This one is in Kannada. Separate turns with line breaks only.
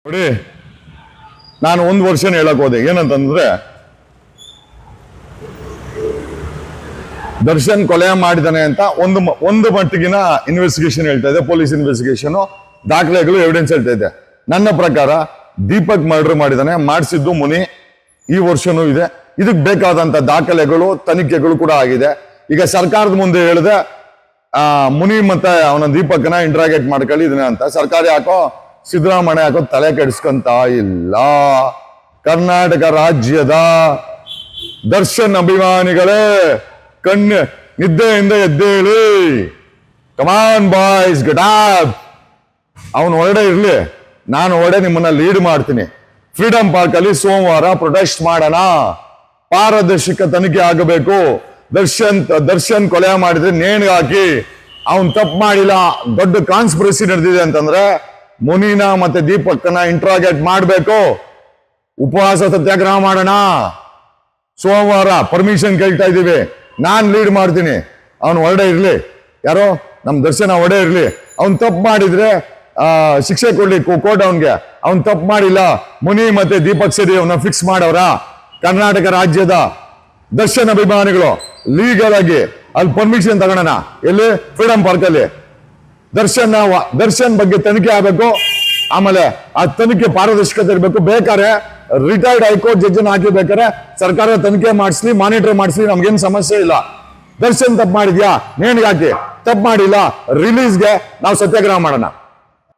ನೋಡಿ, ನಾನು ಒಂದು ವರ್ಷನ ಹೇಳಕ್ ಹೋದೆ. ಏನಂತಂದ್ರೆ, ದರ್ಶನ್ ಕೊಲೆ ಮಾಡಿದಾನೆ ಅಂತ ಒಂದು ಮಟ್ಟಿಗಿನ ಇನ್ವೆಸ್ಟಿಗೇಷನ್ ಹೇಳ್ತಾ ಇದೆ, ಪೊಲೀಸ್ ಇನ್ವೆಸ್ಟಿಗೇಷನ್, ದಾಖಲೆಗಳು, ಎವಿಡೆನ್ಸ್ ಹೇಳ್ತಾ ಇದೆ. ನನ್ನ ಪ್ರಕಾರ ದೀಪಕ್ ಮರ್ಡರ್ ಮಾಡಿದಾನೆ, ಮಾಡಿಸಿದ್ದು ಮುನಿ. ಈ ವರ್ಷನೂ ಇದೆ. ಇದಕ್ಕೆ ಬೇಕಾದಂತ ದಾಖಲೆಗಳು, ತನಿಖೆಗಳು ಕೂಡ ಆಗಿದೆ. ಈಗ ಸರ್ಕಾರದ ಮುಂದೆ ಹೇಳಿದೆ ಮುನಿ ಮತ್ತೆ ಅವನ ದೀಪಕ್ನ ಇಂಟ್ರಾಗೇಟ್ ಮಾಡ್ಕೊಳ್ಳಿ ಇದನ್ನ ಅಂತ. ಸರ್ಕಾರ ಯಾಕೋ ಸಿದ್ದರಾಮಯ್ಯ ಯಾಕೋ ತಲೆ ಕೆಡಿಸ್ಕೊಂತ ಇಲ್ಲ. ಕರ್ನಾಟಕ ರಾಜ್ಯದ ದರ್ಶನ್ ಅಭಿಮಾನಿಗಳೇ, ನಿದ್ದೆಯಿಂದ ಎದ್ದೇಳಿ. Come on boys, get up. ಅವನು ಹೊರಡೆ ಇರ್ಲಿ, ನಾನು ಹೊರಡೆ ನಿಮ್ಮನ್ನ ಲೀಡ್ ಮಾಡ್ತೀನಿ. ಫ್ರೀಡಂ ಪಾರ್ಕ್ ಅಲ್ಲಿ ಸೋಮವಾರ ಪ್ರೊಟೆಸ್ಟ್ ಮಾಡೋಣ. ಪಾರದರ್ಶಕ ತನಿಖೆ ಆಗಬೇಕು. ದರ್ಶನ್ ಕೊಲೆ ಮಾಡಿದ್ರೆ ನೇಣಿಗೆ ಹಾಕಿ, ಅವನ್ ತಪ್ಪು ಮಾಡಿಲ್ಲ, ದೊಡ್ಡ ಕಾನ್ಸ್ಪಿರಸಿ ನಡೆದಿದೆ ಅಂತಂದ್ರೆ ಮುನಿನ ಮತ್ತೆ ದೀಪಕ್ನ ಇಂಟ್ರಾಗೇಟ್ ಮಾಡಬೇಕು. ಉಪವಾಸ ಸತ್ಯಾಗ್ರಹ ಮಾಡೋಣ. ಸೋಮವಾರ ಪರ್ಮಿಷನ್ ಕೇಳ್ತಾ ಇದ್ದೀವಿ. ನಾನ್ ಲೀಡ್ ಮಾಡ್ತೀನಿ. ಅವನು ಹೊರಡೆ ಇರ್ಲಿ, ಯಾರೋ ನಮ್ ದರ್ಶನ ಹೊರಡೆ ಇರ್ಲಿ. ಅವನ್ ತಪ್ಪು ಮಾಡಿದ್ರೆ ಶಿಕ್ಷೆ ಕೊಡ್ಲಿ ಕೋರ್ಟ್ ಅವನ್ಗೆ. ಅವನ್ ತಪ್ಪು ಮಾಡಿಲ್ಲ. ಮುನಿ ಮತ್ತೆ ದೀಪಕ್ ಸೇರಿ ಅವನ್ನ ಫಿಕ್ಸ್ ಮಾಡವ್ರ. ಕರ್ನಾಟಕ ರಾಜ್ಯದ ದರ್ಶನ್ ಅಭಿಮಾನಿಗಳು ಲೀಗಲ್ ಆಗಿ ಅಲ್ಲಿ ಪರ್ಮಿಷನ್ ತಗೊಳ್ಳೋಣ. ಎಲ್ಲಿ? ಫ್ರೀಡಂ ಪಾರ್ಕ್ ಅಲ್ಲಿ. ದರ್ಶನ್ ಬಗ್ಗೆ ತನಿಖೆ ಆಗಬೇಕು. ಆಮೇಲೆ ಆ ತನಿಖೆ ಪಾರದರ್ಶಕತೆ ಇರಬೇಕು. ಬೇಕಾದ್ರೆ ರಿಟೈರ್ಡ್ ಹೈಕೋರ್ಟ್ ಜಡ್ಜ್ ಹಾಕಿ ಬೇಕಾದ್ರೆ ಸರ್ಕಾರ ತನಿಖೆ ಮಾಡಿಸ್ಲಿ, ಮಾನಿಟರ್ ಮಾಡಿಸ್ಲಿ, ನಮ್ಗೇನ್ ಸಮಸ್ಯೆ ಇಲ್ಲ. ದರ್ಶನ್ ತಪ್ಪು ಮಾಡಿದ್ಯಾ, ನೇಣಿಗೆ ಹಾಕಿ. ತಪ್ಪು ಮಾಡಿಲ್ಲ, ರಿಲೀಸ್ಗೆ ನಾವು ಸತ್ಯಾಗ್ರಹ ಮಾಡೋಣ.